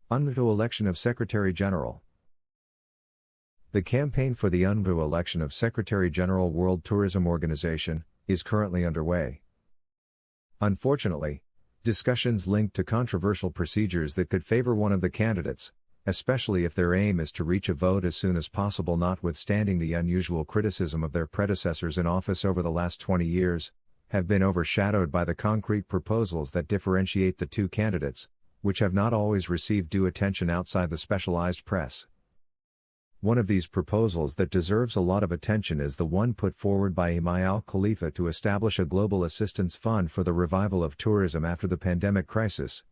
UNWTO election of Secretary General. The campaign for the UNWTO election of Secretary General World Tourism Organization is currently underway. Unfortunately, discussions linked to controversial procedures that could favor one of the candidates, especially if their aim is to reach a vote as soon as possible, notwithstanding the unusual criticism of their predecessors in office over the last 20 years, have been overshadowed by the concrete proposals that differentiate the two candidates, which have not always received due attention outside the specialized press. One of these proposals that deserves a lot of attention is the one put forward by Imam Al Khalifa to establish a global assistance fund for the revival of tourism after the pandemic crisis.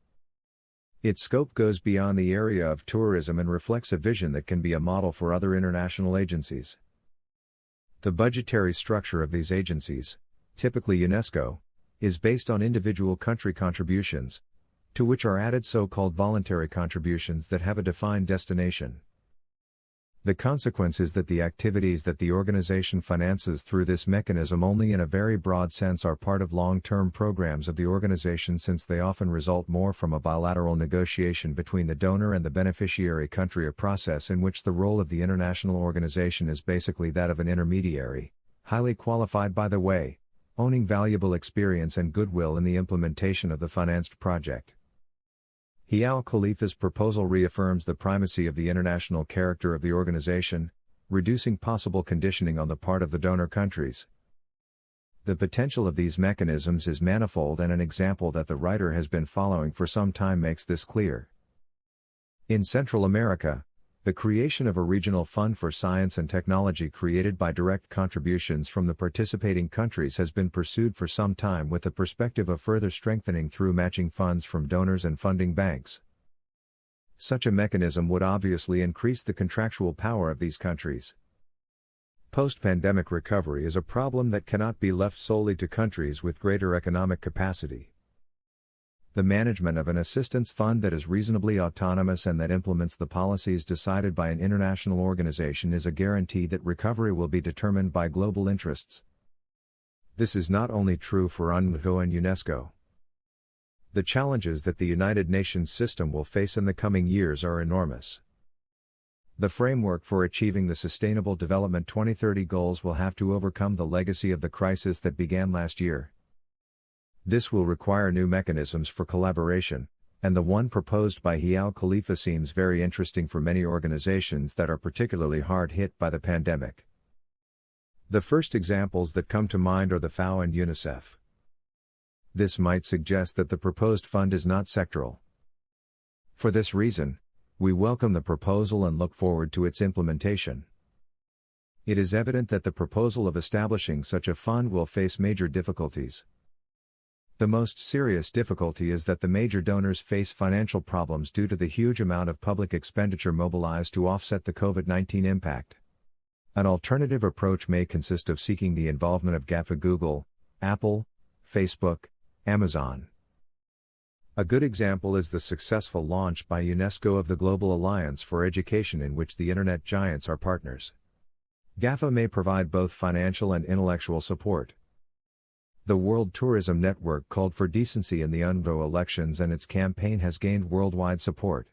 Its scope goes beyond the area of tourism and reflects a vision that can be a model for other international agencies. The budgetary structure of these agencies, typically UNESCO, is based on individual country contributions, to which are added so-called voluntary contributions that have a defined destination. The consequence is that the activities that the organization finances through this mechanism only in a very broad sense are part of long-term programs of the organization, since they often result more from a bilateral negotiation between the donor and the beneficiary country, a process in which the role of the international organization is basically that of an intermediary, highly qualified by the way, owning valuable experience and goodwill in the implementation of the financed project. Al Khalifa's proposal reaffirms the primacy of the international character of the organization, reducing possible conditioning on the part of the donor countries. The potential of these mechanisms is manifold, and an example that the writer has been following for some time makes this clear. In Central America, the creation of a regional fund for science and technology created by direct contributions from the participating countries has been pursued for some time, with the perspective of further strengthening through matching funds from donors and funding banks. Such a mechanism would obviously increase the contractual power of these countries. Post-pandemic recovery is a problem that cannot be left solely to countries with greater economic capacity. The management of an assistance fund that is reasonably autonomous and that implements the policies decided by an international organization is a guarantee that recovery will be determined by global interests. This is not only true for UNWTO and UNESCO. The challenges that the United Nations system will face in the coming years are enormous. The framework for achieving the Sustainable Development 2030 goals will have to overcome the legacy of the crisis that began last year. This will require new mechanisms for collaboration, and the one proposed by Al Khalifa seems very interesting for many organizations that are particularly hard hit by the pandemic. The first examples that come to mind are the FAO and UNICEF. This might suggest that the proposed fund is not sectoral. For this reason, we welcome the proposal and look forward to its implementation. It is evident that the proposal of establishing such a fund will face major difficulties. The most serious difficulty is that the major donors face financial problems due to the huge amount of public expenditure mobilized to offset the COVID-19 impact. An alternative approach may consist of seeking the involvement of GAFA, Google, Apple, Facebook, Amazon. A good example is the successful launch by UNESCO of the Global Alliance for Education, in which the Internet giants are partners. GAFA may provide both financial and intellectual support. The World Tourism Network called for decency in the UNWTO elections, and its campaign has gained worldwide support.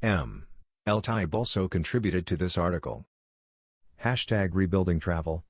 El Taib also contributed to this article. #RebuildingTravel